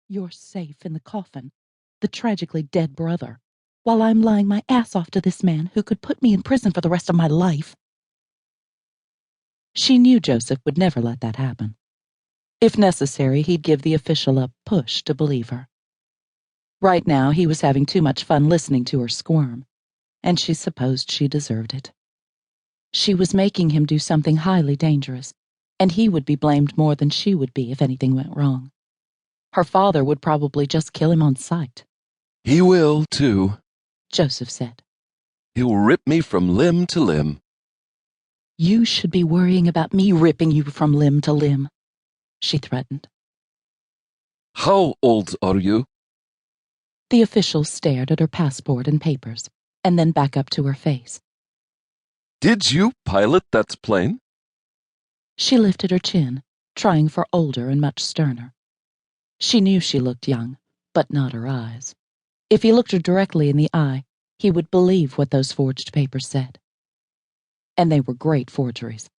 You're safe in the coffin, the tragically dead brother, while I'm lying my ass off to this man who could put me in prison for the rest of my life. She knew Joseph would never let that happen. If necessary, he'd give the official a push to believe her. Right now, he was having too much fun listening to her squirm, and she supposed she deserved it. She was making him do something highly dangerous, and he would be blamed more than she would be if anything went wrong. Her father would probably just kill him on sight. He will, too, Joseph said. He'll rip me from limb to limb. You should be worrying about me ripping you from limb to limb, she threatened. How old are you? The official stared at her passport and papers, and then back up to her face. Did you pilot that plane? She lifted her chin, trying for older and much sterner. She knew she looked young, but not her eyes. If he looked her directly in the eye, he would believe what those forged papers said. And they were great forgeries.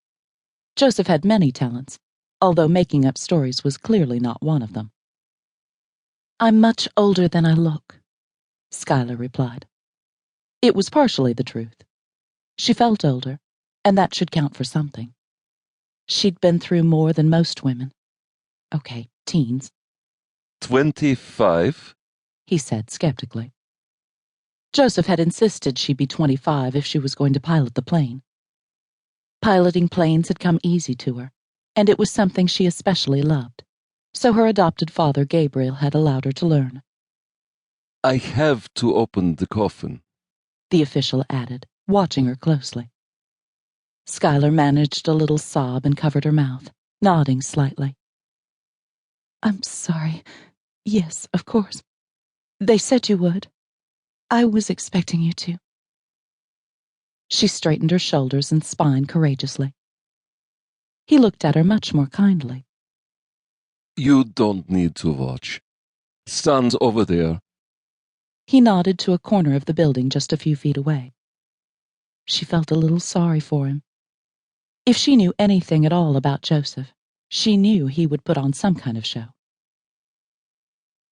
Joseph had many talents, although making up stories was clearly not one of them. I'm much older than I look, Schuyler replied. It was partially the truth. She felt older, and that should count for something. She'd been through more than most women. Okay, teens. 25, he said skeptically. Joseph had insisted she'd be 25 if she was going to pilot the plane. Piloting planes had come easy to her, and it was something she especially loved, so her adopted father, Gabriel, had allowed her to learn. I have to open the coffin, the official added, watching her closely. Schuyler managed a little sob and covered her mouth, nodding slightly. I'm sorry. Yes, of course. They said you would. I was expecting you to. She straightened her shoulders and spine courageously. He looked at her much more kindly. You don't need to watch. Stand over there. He nodded to a corner of the building just a few feet away. She felt a little sorry for him. If she knew anything at all about Joseph, she knew he would put on some kind of show.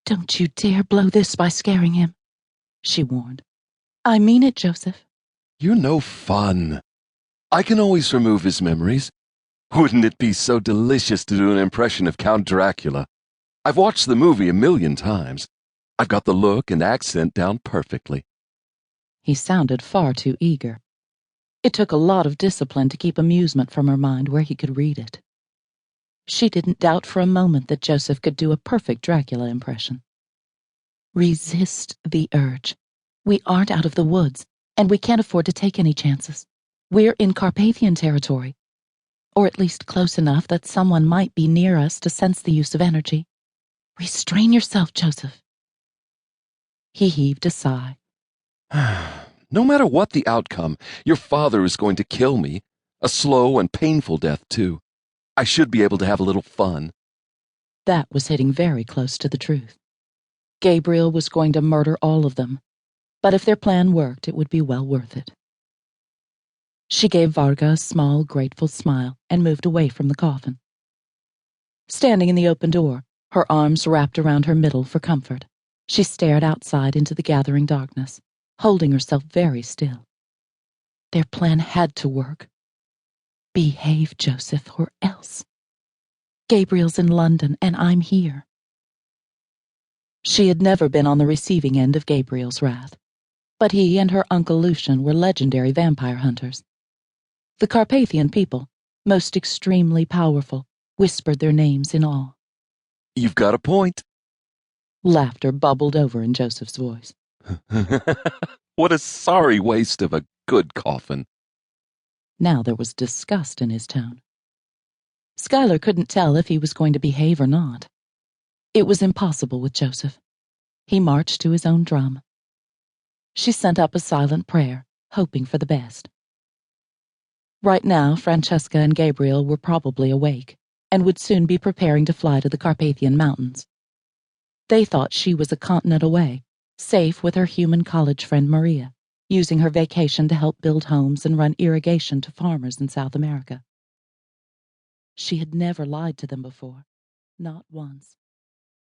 Don't you dare blow this by scaring him, she warned. I mean it, Joseph. You're no fun. I can always remove his memories. Wouldn't it be so delicious to do an impression of Count Dracula? I've watched the movie 1,000,000 times. I've got the look and accent down perfectly. He sounded far too eager. It took a lot of discipline to keep amusement from her mind where he could read it. She didn't doubt for a moment that Joseph could do a perfect Dracula impression. Resist the urge. We aren't out of the woods, and we can't afford to take any chances. We're in Carpathian territory, or at least close enough that someone might be near us to sense the use of energy. Restrain yourself, Joseph. He heaved a sigh. No matter what the outcome, your father is going to kill me. A slow and painful death, too. I should be able to have a little fun. That was hitting very close to the truth. Gabriel was going to murder all of them, but if their plan worked, it would be well worth it. She gave Varga a small, grateful smile and moved away from the coffin. Standing in the open door, her arms wrapped around her middle for comfort, she stared outside into the gathering darkness, holding herself very still. Their plan had to work. Behave, Joseph, or else. Gabriel's in London, and I'm here. She had never been on the receiving end of Gabriel's wrath, but he and her Uncle Lucian were legendary vampire hunters. The Carpathian people, most extremely powerful, whispered their names in awe. You've got a point. Laughter bubbled over in Joseph's voice. What a sorry waste of a good coffin. Now there was disgust in his tone. Schuyler couldn't tell if he was going to behave or not. It was impossible with Joseph. He marched to his own drum. She sent up a silent prayer, hoping for the best. Right now, Francesca and Gabriel were probably awake, and would soon be preparing to fly to the Carpathian Mountains. They thought she was a continent away, safe with her human college friend Maria, using her vacation to help build homes and run irrigation to farmers in South America. She had never lied to them before, not once.